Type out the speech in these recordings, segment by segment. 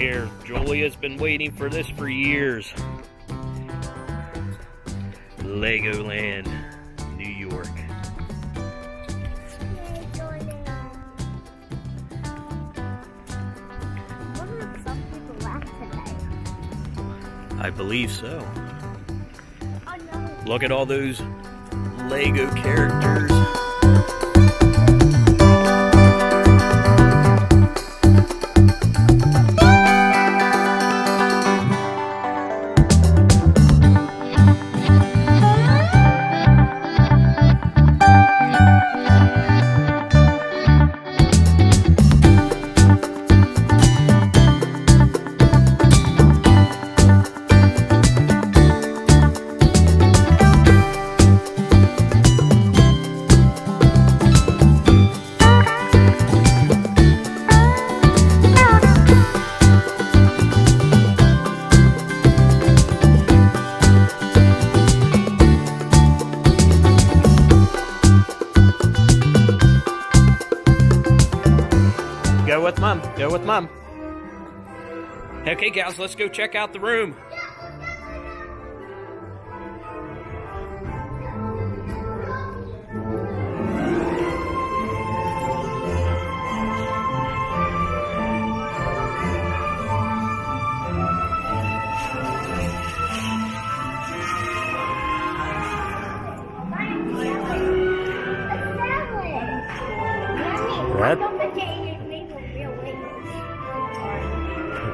there. Julia's been waiting for this for years. Legoland, New York. I believe so. Look at all those Lego characters. Go with Mom. Go with Mom. Okay, gals, let's go check out the room.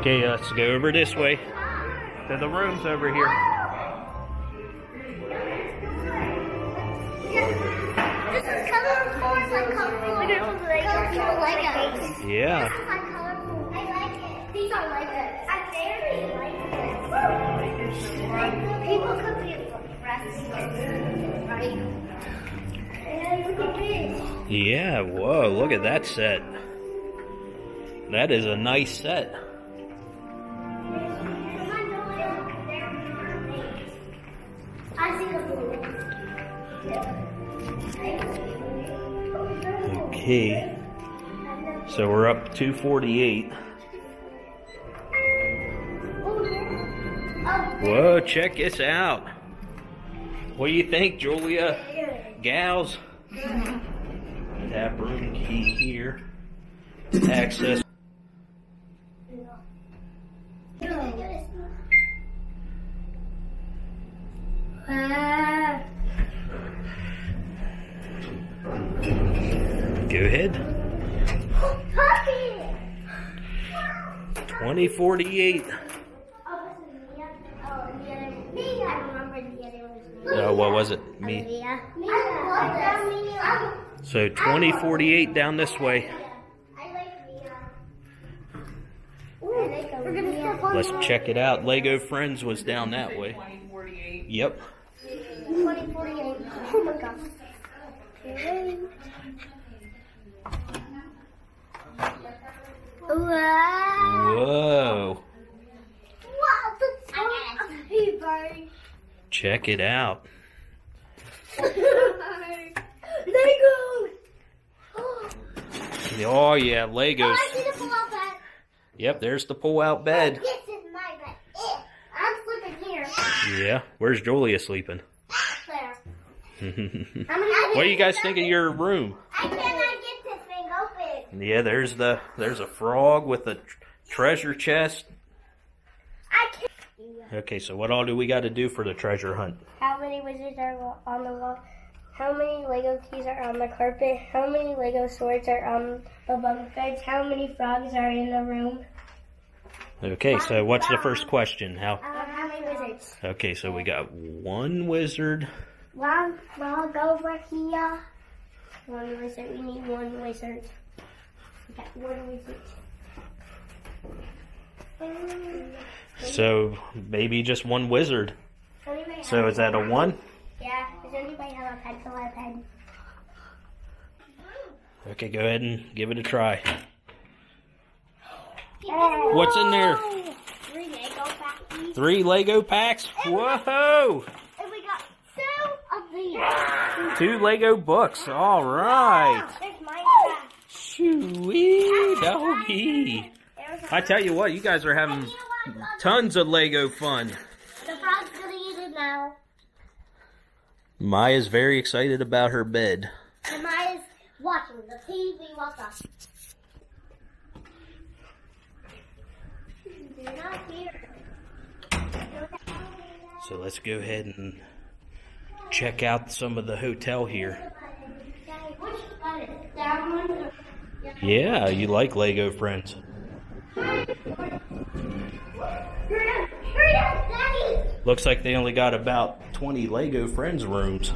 Okay, let's go over this way to the rooms over here. This is colorful. It's like colorful Legos. Yeah. This is like colorful. I like it. These are Legos. I very like it. People could be impressed, right? And look at this. Yeah, whoa, look at that set. That is a nice set. Okay, so we're up 248. Whoa, check this out. What do you think, Julia? Gals? Tap room key here. Access. Go ahead. 2048. Oh, what was it? Me. So 2048 down this way. Let's check it out. Lego Friends was down that way. Yep. 2048. Oh my gosh. Whoa. Wow, that's so Check it out. Lego! Oh yeah, Legos. Oh, I see the pull-out bed. Yep, there's the pull-out bed. This is my bed. I'm sleeping here. Yeah, where's Julia sleeping? There. What do you guys think of your room? I cannot get this thing open. Yeah, there's a frog with a treasure chest. I can't. Okay, so what all do we got to do for the treasure hunt? How many wizards are on the wall? How many Lego keys are on the carpet? How many Lego swords are on the bunk beds? How many frogs are in the room? Okay, so what's the first question? How many wizards? Okay, so we got one wizard. One frog over here. One wizard. We need one wizard. We got one wizard. So maybe just one wizard. So is that a 1? Yeah. Does anybody have a pencil or a pen? Okay, go ahead and give it a try. What's in there? 3 Lego packs. 3 Lego packs? Whoa! And we got 2 of these. 2 Lego books. All right. There's Minecraft. Shoo-wee, doggy. There's I tell you what, you guys are having tons of Lego fun. The frog's gonna eat it now. Maya's very excited about her bed. And Maya's watching the TV while talking. They're not here. So let's go ahead and check out some of the hotel here. Yeah, you like Lego Friends. Looks like they only got about 20 Lego Friends rooms.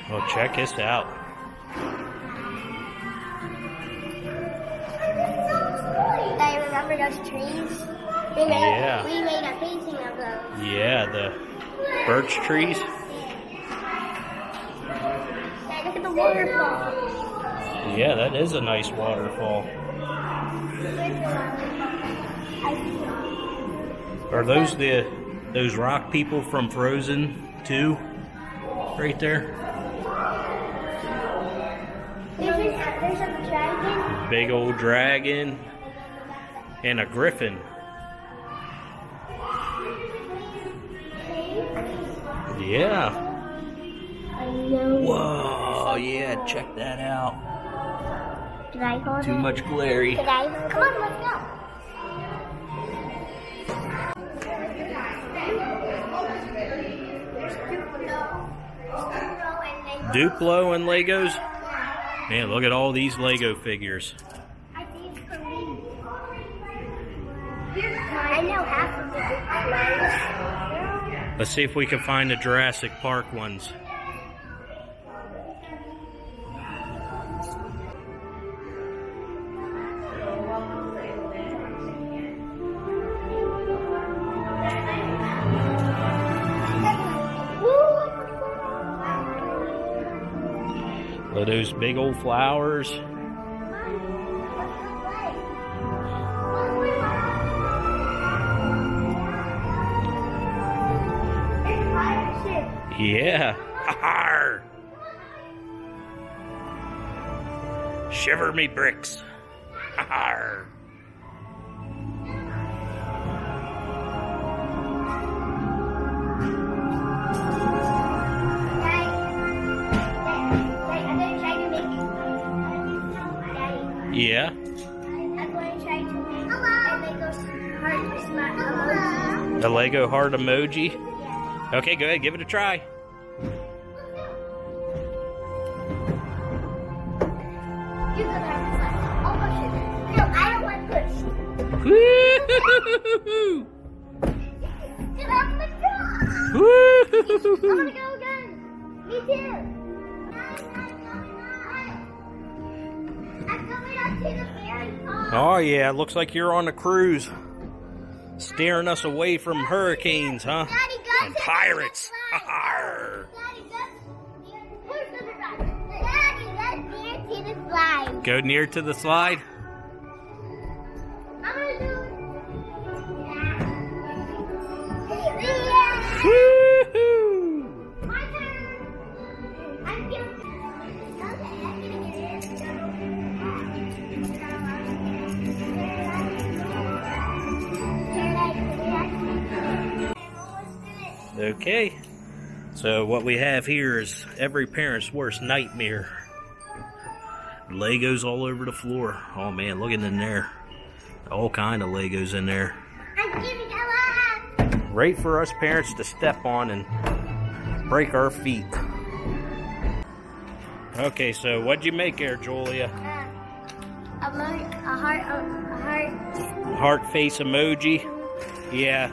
Well, check this out. I remember those trees. We made a painting of those. Yeah, the birch trees. Hey, look at the waterfall. Yeah, that is a nice waterfall. Are those rock people from Frozen 2? Right there. There's a dragon. Big old dragon. And a griffin. Yeah. Whoa, yeah, check that out. Did I hold Too it? much glary. Did I hold it? Come on, let's go. Duplo and Legos? Man, look at all these Lego figures. I think it's for me. I know half of the Duplos. Let's see if we can find the Jurassic Park ones. Look at those big old flowers. Yeah. Arr. Shiver me bricks. Arr. Yeah. I'm going to try to make a Lego heart emoji. The Lego heart emoji? Yeah. Okay, go ahead, give it a try. You go down this side. I'll push it. No, I don't want to push. Woo-hoo-hoo-hoo-hoo. Get off the car. Woo-hoo-hoo-hoo. I want to go again. Me too. I'm going up to the ferry pond. Oh yeah, looks like you're on a cruise. Steering us away from hurricanes, huh? Daddy, go And to pirates. the slide. Daddy, let's near to the slide. Go near to the slide. I'm gonna do it. Yeah. Woo-hoo. My turn. I'm Okay, so what we have here is every parent's worst nightmare. Legos all over the floor. Oh man, look at in there. All kind of Legos in there. I'm giving a lot. Right for us parents to step on and break our feet. Okay, so what'd you make there, Julia? A heart. Heart face emoji. Yeah.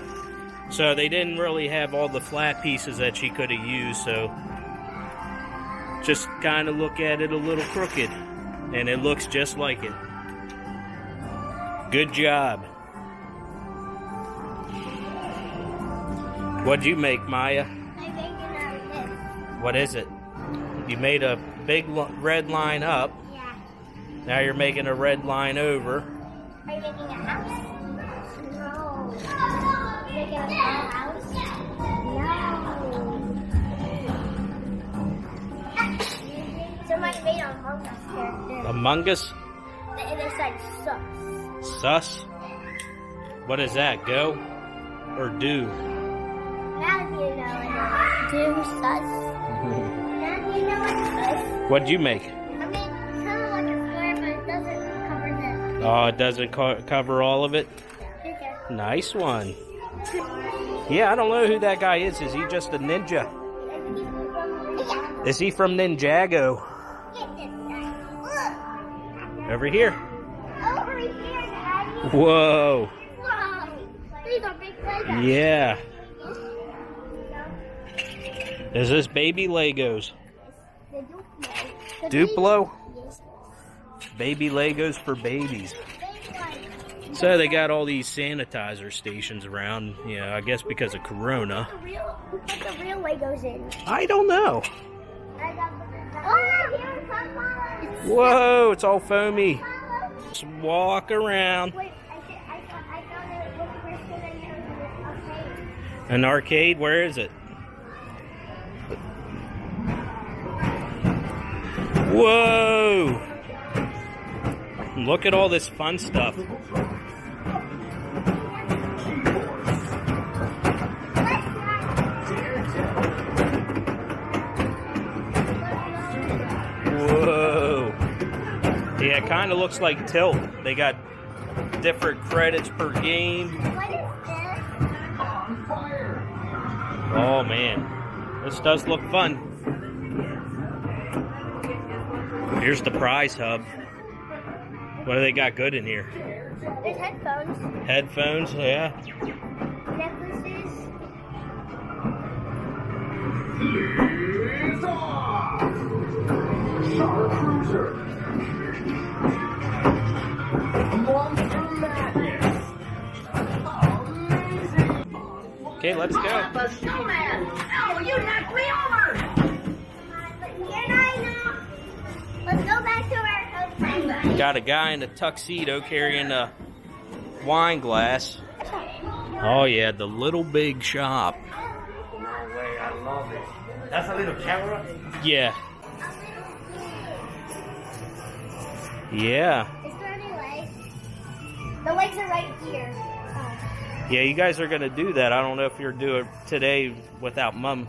So they didn't really have all the flat pieces that she could have used, so just kind of look at it a little crooked, and it looks just like it. Good job. What'd you make, Maya? I'm making out of this. What is it? You made a big red line up. Yeah. Now you're making a red line over. Are you making a house? No. Making a small house? No. Somebody made an Among Us character. Among Us? And they said sus. Sus? What is that? Go or do? Now you know it. Do sus. Now you know what sus. What'd you make? I mean, kind of like a square, but it doesn't cover this. Oh, it doesn't cover all of it? Okay. Nice one. Yeah, I don't know who that guy is. Is he just a ninja? Is he from Ninjago? Over here. Over here, Daddy. Whoa. Wow. These are big Legos. Yeah. Is this baby Legos? The Duplo. Duplo? Yes. Baby Legos for babies. Big one. So they got all these sanitizer stations around, you know, I guess because of Corona. Put the real Legos in. I don't know. Oh, here's Papa. Whoa, it's all foamy. Just walk around. Wait, I found it. Look, we're sitting here in the arcade. An arcade? Where is it? Whoa! Look at all this fun stuff. Whoa! Yeah, it kind of looks like Tilt. They got different credits per game. What is this? Oh man, this does look fun. Here's the prize hub. What do they got good in here? There's headphones. Headphones, yeah. Necklaces. Okay, let's go. The snowman! Oh, you knocked me over! But you're not enough. Let's go back to our hotel. Got a guy in a tuxedo carrying a wine glass. Oh yeah, the Little Big Shop. No way, I love it. That's a little camera? Yeah. Yeah. Is there any legs? The legs are right here. Oh. Yeah, you guys are going to do that. I don't know if you're doing it today without Mom.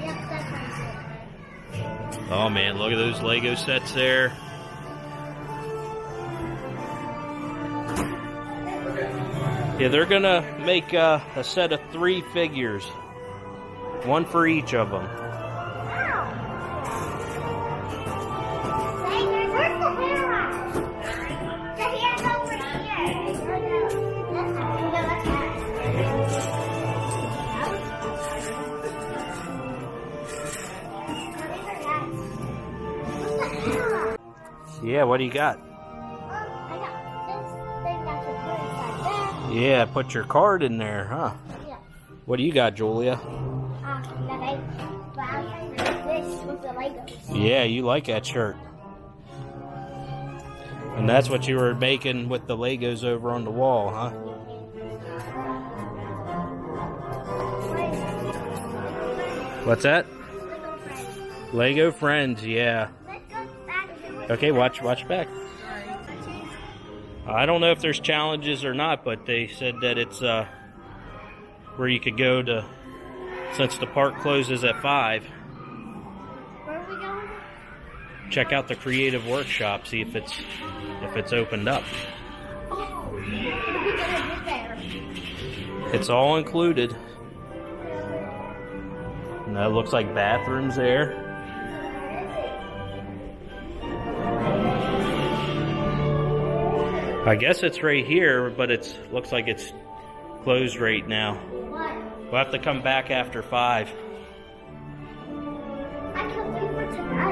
Yep, that's right. Oh man, look at those Lego sets there. Yeah, they're going to make a set of 3 figures. One for each of them. Where's the hair? The hair's over here. Yeah, what do you got? I got this thing that should put inside there. Yeah, put your card in there, huh? Yeah. What do you got, Julia? That I found this with the Legos. Yeah, you like that shirt. And that's what you were making with the Legos over on the wall, huh? What's that? Lego friends. Lego Friends, yeah. Let's go back to it. Okay, watch back. I don't know if there's challenges or not, but they said that it's where you could go to, since the park closes at 5. Where are we going? Check out the creative workshop, see if it's opened up. Oh, what are we gonna do there? It's all included. And that looks like bathrooms there. I guess it's right here, but looks like it's closed right now. What? We'll have to come back after 5. I can't wait for tonight.